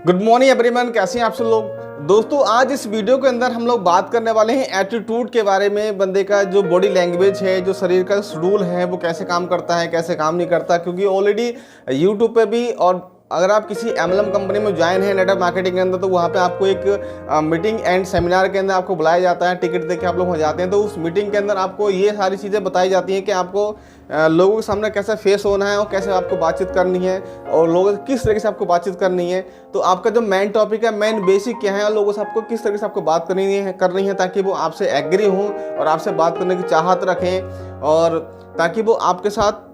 Good morning everyone, कैसे हैं आप सब लोग। दोस्तों आज इस वीडियो के अंदर हम लोग बात करने वाले हैं एटीट्यूड के बारे में। बंदे का जो बॉडी लैंग्वेज है, जो शरीर का शेड्यूल है, वो कैसे काम करता है, कैसे काम नहीं करता। क्योंकि ऑलरेडी यूट्यूब पे भी, और अगर आप किसी एमएलएम कंपनी में ज्वाइन है नेटवर्क मार्केटिंग के अंदर, तो वहाँ पे आपको एक मीटिंग एंड सेमिनार के अंदर आपको बुलाया जाता है। टिकट देके आप लोग वहाँ जाते हैं, तो उस मीटिंग के अंदर आपको ये सारी चीज़ें बताई जाती हैं कि आपको लोगों के सामने कैसे फेस होना है और कैसे आपको बातचीत करनी है और लोगों से किस तरीके से आपको बातचीत करनी है। तो आपका जो मेन टॉपिक है, मेन बेसिक क्या है और लोगों से आपको किस तरीके से आपको बात करनी है ताकि वो आपसे एग्री हों और आपसे बात करने की चाहत रखें, और ताकि वो आपके साथ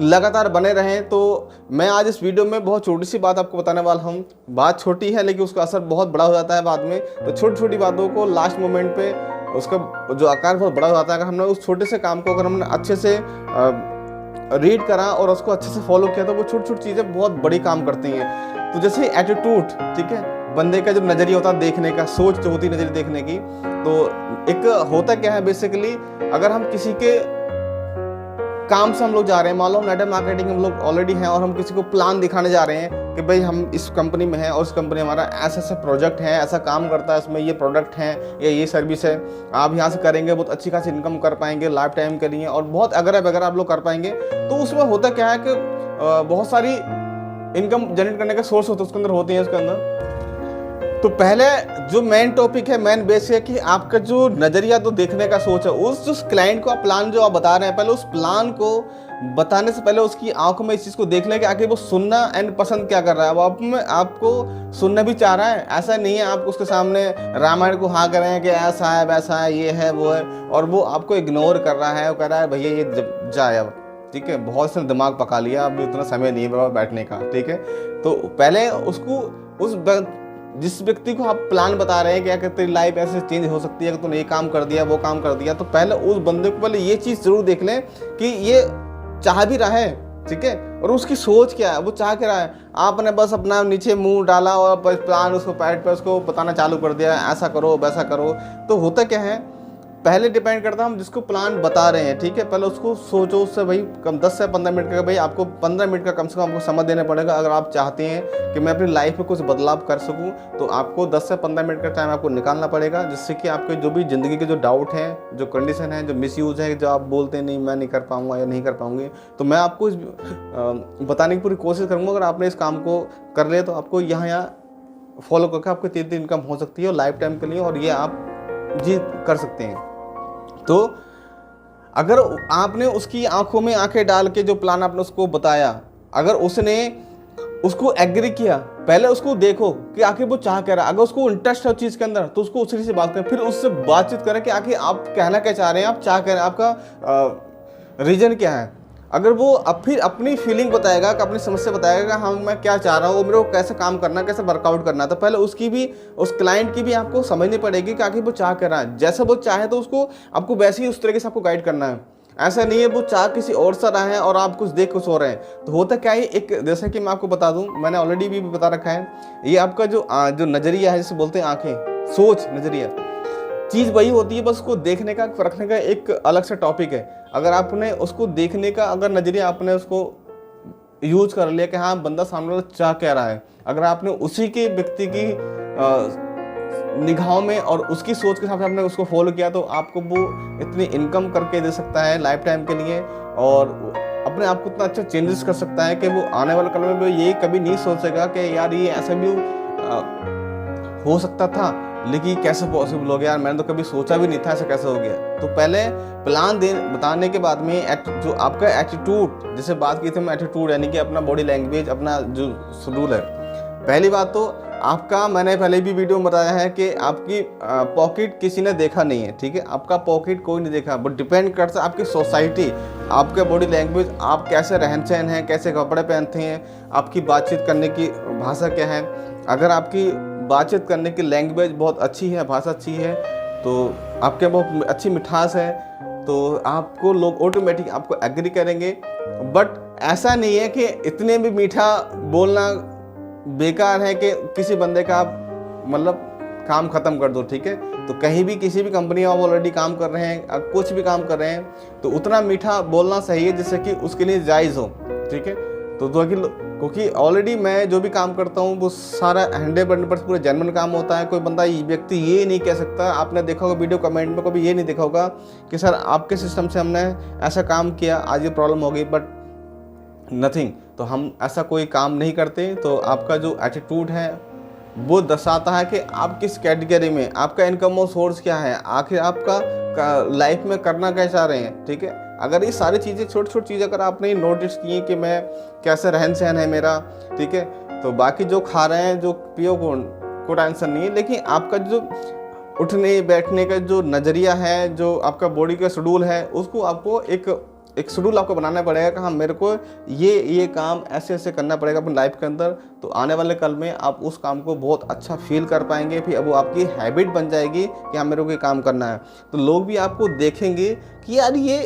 लगातार बने रहें। तो मैं आज इस वीडियो में बहुत छोटी सी बात आपको बताने वाला हूँ। बात छोटी है लेकिन उसका असर बहुत बड़ा हो जाता है बाद में। तो छोटी छोटी बातों को लास्ट मोमेंट पे उसका जो आकार बहुत बड़ा हो जाता है। अगर हमने उस छोटे से काम को अगर हमने अच्छे से रीड करा और उसको अच्छे से फॉलो किया, तो वो छोटी छोटी चीज़ें बहुत बड़ी काम करती हैं। तो जैसे एटीट्यूड, ठीक है, बंदे का जो नज़रिया होता है देखने का, सोच जो होती है नज़रिया देखने की, तो एक होता क्या है बेसिकली, अगर हम किसी के काम से हम लोग जा रहे हैं, मान लो नेटवर्क मार्केटिंग हम लोग ऑलरेडी हैं और हम किसी को प्लान दिखाने जा रहे हैं कि भाई हम इस कंपनी में हैं और इस कंपनी हमारा ऐसा ऐसा प्रोजेक्ट है, ऐसा काम करता है, इसमें ये प्रोडक्ट है या ये सर्विस है, आप यहाँ से करेंगे बहुत अच्छी खासी इनकम कर पाएंगे लाइफ टाइम के लिए, और बहुत अगर आप लोग कर पाएंगे। तो उसमें होता क्या है कि बहुत सारी इनकम जनरेट करने का सोर्स होता है उसके अंदर, होते हैं उसके अंदर। तो पहले जो मेन टॉपिक है, मेन बेस है कि आपका जो नज़रिया, तो देखने का सोच है, उस जो क्लाइंट को आप प्लान जो आप बता रहे हैं, पहले उस प्लान को बताने से पहले उसकी आंखों में इस चीज़ को देख लें कि आखिर वो सुनना एंड पसंद क्या कर रहा है। वो आपको सुनना भी चाह रहा है। ऐसा नहीं है आप उसके सामने रामायण को हाँ कर रहे हैं कि ऐसा है वैसा है ये है वो है, और वो आपको इग्नोर कर रहा है, वो कह रहा है भैया ये जाए अब, ठीक है, बहुत से दिमाग पका लिया, अब इतना समय नहीं है बाबा बैठने का, ठीक है। तो पहले उसको जिस व्यक्ति को आप प्लान बता रहे हैं कि क्या तेरी लाइफ ऐसे चेंज हो सकती है कि तूने ये काम कर दिया वो काम कर दिया, तो पहले उस बंदे को पहले ये चीज़ जरूर देख लें कि ये चाह भी रहा है, ठीक है, और उसकी सोच क्या है, वो चाह क्या रहा है। आपने बस अपना नीचे मुंह डाला और प्लान उसको पैड पे उसको बताना चालू कर दिया, ऐसा करो वैसा करो। तो होता क्या है, पहले डिपेंड करता है हम जिसको प्लान बता रहे हैं, ठीक है, पहले उसको सोचो, उससे भाई कम 10 से 15 मिनट का, भाई आपको 15 मिनट का कम से कम आपको समय देना पड़ेगा। अगर आप चाहते हैं कि मैं अपनी लाइफ में कुछ बदलाव कर सकूं, तो आपको 10 से 15 मिनट का टाइम आपको निकालना पड़ेगा, जिससे कि आपके जो भी ज़िंदगी के जो डाउट हैं, जो कंडीशन है, जो मिसयूज़ है, जो आप बोलते हैं नहीं मैं नहीं कर पाऊँगा या नहीं कर पाऊँगी, तो मैं आपको बताने की पूरी कोशिश करूँगा। अगर आपने इस काम को कर लिया तो आपको यहाँ फॉलो करके आपको 3 इनकम हो सकती है लाइफ टाइम के लिए, और ये आप जी कर सकते हैं। तो अगर आपने उसकी आंखों में आंखें डाल के जो प्लान आपने उसको बताया, अगर उसने उसको एग्री किया, पहले उसको देखो कि आखिर वो चाह क्या रहा है। अगर उसको इंटरेस्ट है उस चीज़ के अंदर, तो उसको उसी से बात करें, फिर उससे बातचीत करें कि आखिर आप कहना क्या चाह रहे हैं, आप चाह कह रहे हैं, आपका रीजन क्या है। अगर वो फिर अपनी फीलिंग बताएगा, कि अपनी समस्या बताएगा कि हाँ मैं क्या चाह रहा हूँ, वो मेरे को कैसे काम करना है, कैसे वर्कआउट करना है, तो पहले उसकी भी, उस क्लाइंट की भी आपको समझनी पड़ेगी कि आखिर वो चाह कर रहा है। जैसा वो चाहे तो उसको आपको वैसे ही उस तरीके से आपको गाइड करना है। ऐसा नहीं है वो चाह किसी और से रहा है और आप कुछ देख कुछ हो रहे हैं। तो होता क्या है, एक जैसे कि मैं आपको बता दूं, मैंने ऑलरेडी भी बता रखा है, ये आपका जो नज़रिया है, जिसे बोलते हैं आंखें, सोच, नज़रिया, चीज़ वही होती है, बस उसको देखने का, परखने का एक अलग सा टॉपिक है। अगर आपने उसको देखने का अगर नज़रिया आपने उसको यूज कर लिया कि हाँ बंदा सामने वाला चाह क्या रहा है, अगर आपने उसी के व्यक्ति की निगाहों में और उसकी सोच के हिसाब से आपने उसको फॉलो किया, तो आपको वो इतनी इनकम करके दे सकता है लाइफ टाइम के लिए, और अपने आप को इतना अच्छा चेंजेस कर सकता है कि वो आने वाले कल में वो ये कभी नहीं सोचेगा कि यार ये ऐसा भी हो सकता था, लेकिन कैसे पॉसिबल हो गया यार, मैंने तो कभी सोचा भी नहीं था ऐसा कैसे हो गया। तो पहले प्लान बताने के बाद में जो आपका एटीट्यूड, जैसे बात की थी मैं, एटीट्यूड यानी कि अपना बॉडी लैंग्वेज, अपना जो शेड्यूल है। पहली बात तो आपका, मैंने पहले भी वीडियो में बताया है कि आपकी पॉकेट किसी ने देखा नहीं है, ठीक है, आपका पॉकेट कोई नहीं देखा, बट डिपेंड करता है आपकी सोसाइटी, आपका बॉडी लैंग्वेज, आप कैसे रहन सहन हैं, कैसे कपड़े पहनते हैं, आपकी बातचीत करने की भाषा क्या है। अगर आपकी बातचीत करने की लैंग्वेज बहुत अच्छी है, भाषा अच्छी है, तो आपके बहुत अच्छी मिठास है, तो आपको लोग ऑटोमेटिक आपको एग्री करेंगे। बट ऐसा नहीं है कि इतने भी मीठा बोलना बेकार है कि किसी बंदे का आप मतलब काम ख़त्म कर दो, ठीक है। तो कहीं भी किसी भी कंपनी में आप ऑलरेडी काम कर रहे हैं, कुछ भी काम कर रहे हैं, तो उतना मीठा बोलना सही है जिससे कि उसके लिए जायज़ हो, ठीक है। तो क्योंकि ऑलरेडी मैं जो भी काम करता हूँ वो सारा 100% पूरा जेन्युइन काम होता है। कोई बंदा व्यक्ति ये नहीं कह सकता, आपने देखा होगा वीडियो कमेंट में कभी ये नहीं देखा होगा कि सर आपके सिस्टम से हमने ऐसा काम किया, आज ये प्रॉब्लम हो गई, बट नथिंग। तो हम ऐसा कोई काम नहीं करते। तो आपका जो एटीट्यूड है वो दर्शाता है कि आप किस कैटेगरी में, आपका इनकम और सोर्स क्या है, आखिर आपका लाइफ में करना क्या चाह रहे हैं। ठीक है, अगर ये सारी चीज़ें छोटी छोटी चीज़ें अगर आपने नोटिस की कि मैं कैसे रहन सहन है मेरा, ठीक है, तो बाकी जो खा रहे हैं जो पियो को टेंशन नहीं है। लेकिन आपका जो उठने बैठने का जो नज़रिया है, जो आपका बॉडी का शेड्यूल है, उसको आपको एक शेड्यूल आपको बनाना पड़ेगा कि हाँ मेरे को ये काम ऐसे ऐसे करना पड़ेगा अपनी लाइफ के अंदर। तो आने वाले कल में आप उस काम को बहुत अच्छा फील कर पाएंगे, फिर अब वो आपकी हैबिट बन जाएगी कि हाँ मेरे को ये काम करना है। तो लोग भी आपको देखेंगे कि यार ये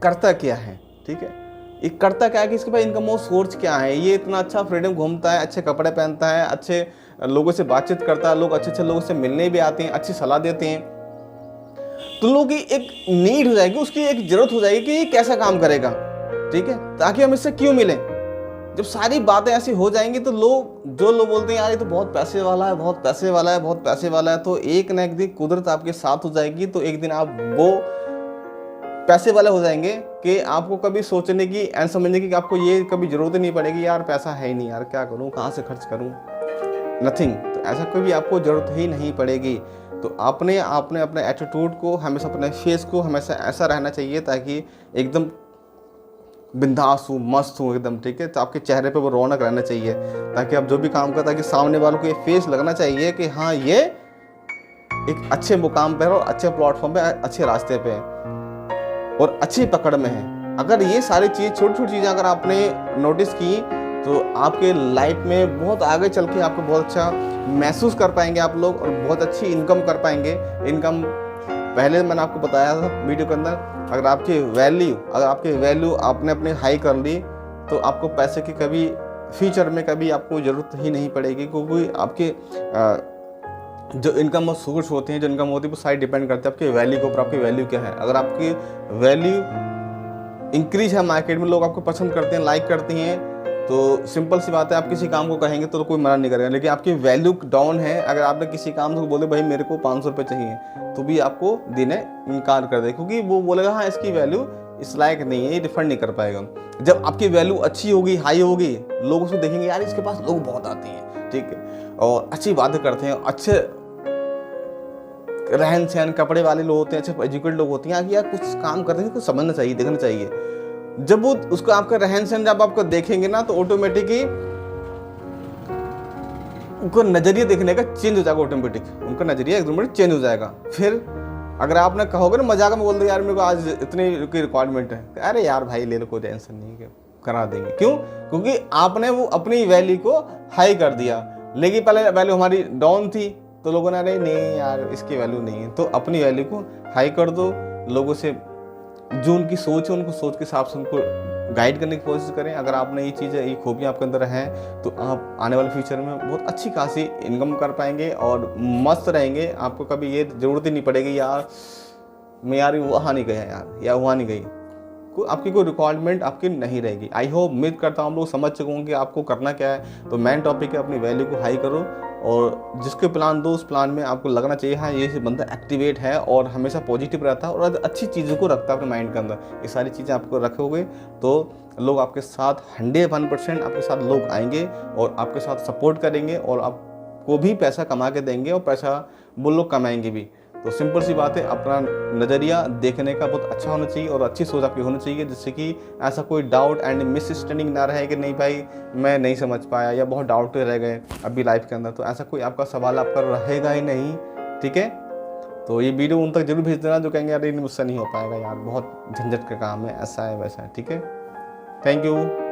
करता क्या है। ठीक है, ये करता क्या है कि इसके पास इनकम और सोर्स क्या है, ये इतना अच्छा फ्रीडम घूमता है, अच्छे कपड़े पहनता है, अच्छे लोगों से बातचीत करता है, लोग अच्छे अच्छे लोगों से मिलने भी आते हैं, अच्छी सलाह देते हैं। तो लोगों की एक नीड हो जाएगी, उसकी एक जरूरत हो जाएगी कि ये कैसा काम करेगा। ठीक है, ताकि हम इससे क्यों मिलें। जब सारी बातें ऐसी हो जाएंगी तो जो लोग बोलते हैं यार ये तो बहुत पैसे वाला है, बहुत पैसे वाला है, बहुत पैसे वाला है, तो एक ना एक दिन कुदरत आपके साथ हो जाएगी। तो एक दिन आप वो पैसे वाले हो जाएंगे कि आपको कभी सोचने की एंड समझने की कि आपको ये कभी जरूरत ही नहीं पड़ेगी, यार पैसा है ही नहीं, यार क्या करूं, कहाँ से खर्च करूं, नथिंग। तो ऐसा कभी आपको जरूरत ही नहीं पड़ेगी। तो आपने अपने एटीट्यूड को हमेशा, अपने फेस को हमेशा ऐसा रहना चाहिए ताकि एकदम बिंदास हो, मस्त हो एकदम। ठीक है, तो आपके चेहरे पे वो रौनक रहना चाहिए ताकि आप जो भी काम करते, ताकि सामने वालों को ये फेस लगना चाहिए कि हाँ ये एक अच्छे मुकाम पर और अच्छे प्लेटफॉर्म पे, अच्छे रास्ते पे और अच्छी पकड़ में है। अगर ये सारी चीज़, छोटी छोटी चीज़ें अगर आपने नोटिस की तो आपके लाइफ में बहुत आगे चल के आपको बहुत अच्छा महसूस कर पाएंगे आप लोग, और बहुत अच्छी इनकम कर पाएंगे। इनकम पहले मैंने आपको बताया था वीडियो के अंदर, अगर आपकी वैल्यू आपने अपने हाई कर ली तो आपको पैसे की कभी फ्यूचर में कभी आपको ज़रूरत ही नहीं पड़ेगी। क्योंकि आपके जो इनकम और सोर्स होते हैं, जो इनकम होती है वो सारी डिपेंड करते हैं आपकी वैल्यू के ऊपर। आपकी वैल्यू क्या है, अगर आपकी वैल्यू इंक्रीज है, मार्केट में लोग आपको पसंद करते हैं, लाइक करते हैं, तो सिंपल सी बात है आप किसी काम को कहेंगे तो कोई मना नहीं करेगा। लेकिन आपकी वैल्यू डाउन है, अगर आपने किसी काम को बोले भाई मेरे को 500 रुपये चाहिए, तो भी आपको देने इनकार कर दे, क्योंकि वो बोलेगा हाँ इसकी वैल्यू इस लायक नहीं है, ये रिफंड नहीं कर पाएगा। जब आपकी वैल्यू अच्छी होगी, हाई होगी, लोग उसको देखेंगे यार इसके पास लोग बहुत आते हैं, ठीक है, और अच्छी बातें करते हैं, अच्छे रहन सहन कपड़े वाले लोग होते हैं, अच्छे एजुकेटेड लोग होते हैं, यार कुछ काम करते हैं, कुछ समझना चाहिए, देखना चाहिए। जब वो उसको आपका रहन सहन जब आपको देखेंगे ना, तो ऑटोमेटिकली उनका नजरिया देखने का चेंज हो जाएगा, ऑटोमेटिक उनका नजरिया एकदम चेंज हो जाएगा। फिर अगर आपने कहोगे ना मजाक में बोल दो यार मेरे को आज इतनी की रिक्वायरमेंट है, अरे यार भाई ले लो, कोई टेंशन नहीं है, करा देंगे। क्यों? क्योंकि आपने वो अपनी वैल्यू को हाई कर दिया। लेकिन पहले वैल्यू हमारी डाउन थी तो लोगों ने अरे नहीं यार इसकी वैल्यू नहीं है, तो अपनी वैल्यू को हाई कर दो। लोगों से जो उनकी सोच है, उनको सोच के हिसाब से उनको गाइड करने की कोशिश करें। अगर आपने ये चीज़ें, ये खूबियाँ आपके अंदर हैं, तो आप आने वाले फ्यूचर में बहुत अच्छी खासी इनकम कर पाएंगे और मस्त रहेंगे। आपको कभी ये ज़रूरत ही नहीं पड़ेगी यार मैं यार वहाँ नहीं गया यार, या वहाँ नहीं गई, आपकी कोई रिक्वायरमेंट आपकी नहीं रहेगी। आई होप, उम्मीद करता हूँ हम लोग समझ चुके होंगे आपको करना क्या है। तो मेन टॉपिक है अपनी वैल्यू को हाई करो, और जिसके प्लान दो उस प्लान में आपको लगना चाहिए हाँ ये बंदा एक्टिवेट है और हमेशा पॉजिटिव रहता है और अच्छी चीज़ों को रखता है अपने माइंड के अंदर। ये सारी चीज़ें आपको रखोगे तो लोग आपके साथ 101% आपके साथ लोग आएंगे और आपके साथ सपोर्ट करेंगे और आपको भी पैसा कमा के देंगे और पैसा वो लोग कमाएंगे भी। तो सिंपल सी बात है, अपना नज़रिया देखने का बहुत अच्छा होना चाहिए और अच्छी सोच आपकी होनी चाहिए, जिससे कि ऐसा कोई डाउट एंड मिसअंडरस्टैंडिंग ना रहे कि नहीं भाई मैं नहीं समझ पाया या बहुत डाउट रह गए अभी लाइफ के अंदर। तो ऐसा कोई आपका सवाल आपका रहेगा ही नहीं, ठीक है। तो ये वीडियो उन तक जरूर भेज देना जो कहेंगे यार मुझसे नहीं हो पाएगा यार, बहुत झंझट का काम है, ऐसा है वैसा है, ठीक है। Thank you.